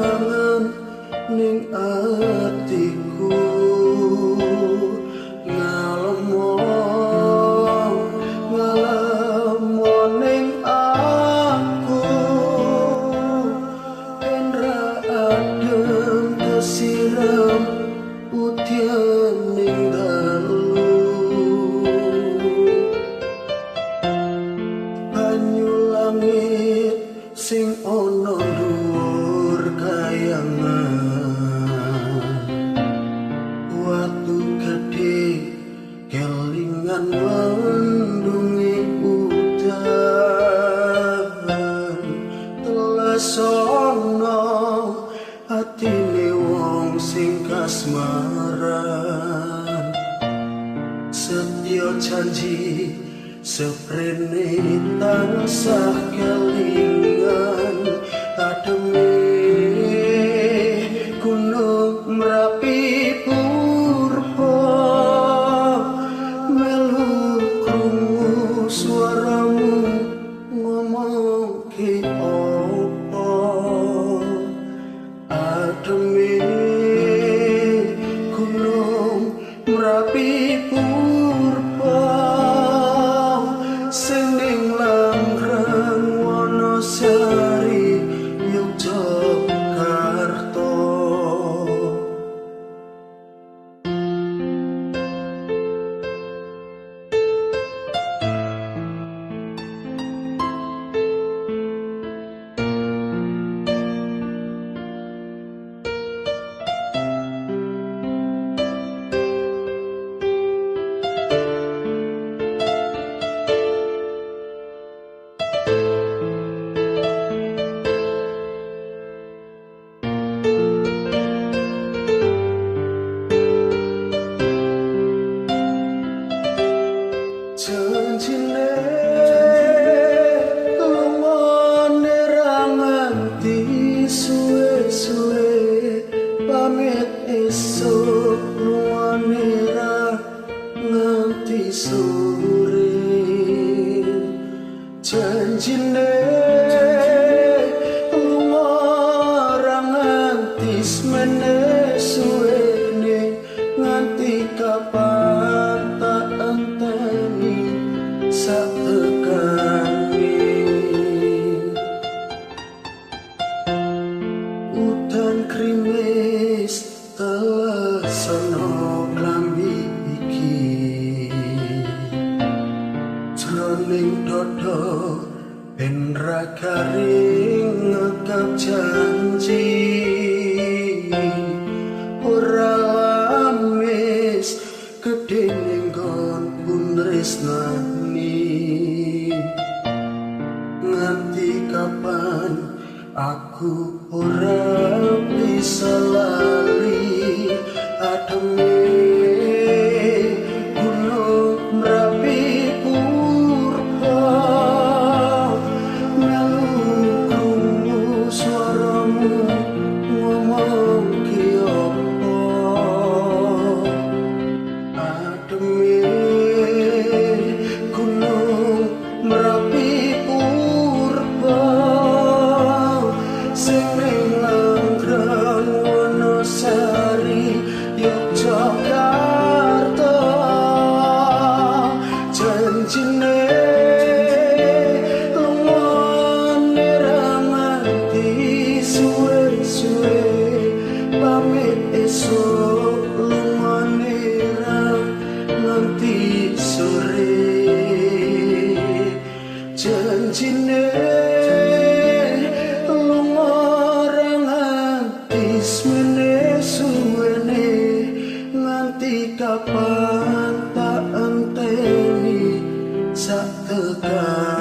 kangen ning atiku ngalemo ning aku endra adem kesiram putihan ning dalu banyu langit sing ono dhuwur kayangan watu gedhe kelingan mendungi udan telesono atine wong sing kasmaran setya janji seprene tansah kelingan ademe gunung Merapi purba melu krungu suaramu ngomong ki opo ademe gunung Merapi purba sing ning Langrang Wonosari Yogyakarta. Janjine lumane ra nganti suwe-suwe pamit esuk lumane ra nganti sore janjine lumane ra nganti semene suwene nganti kapan tak enteni satekani udan krimis telah sono klambi iki jroning dodo ben ra garing ngekap janji ora lamis gedhe ning nggonku tresnani nganti kapan aku ora bisa lali ademe gunung Merapi purba melu krungu suaramu ngomong ki opo ademe gunung Merapi purba sing ning Langrang Wonosari Yogyakarta janjine lumane ra nganti suwe-suwe pamit esuk lumane ra nganti sore janjine lumane nganti semene suwene nganti kapan tak enteni sak tekan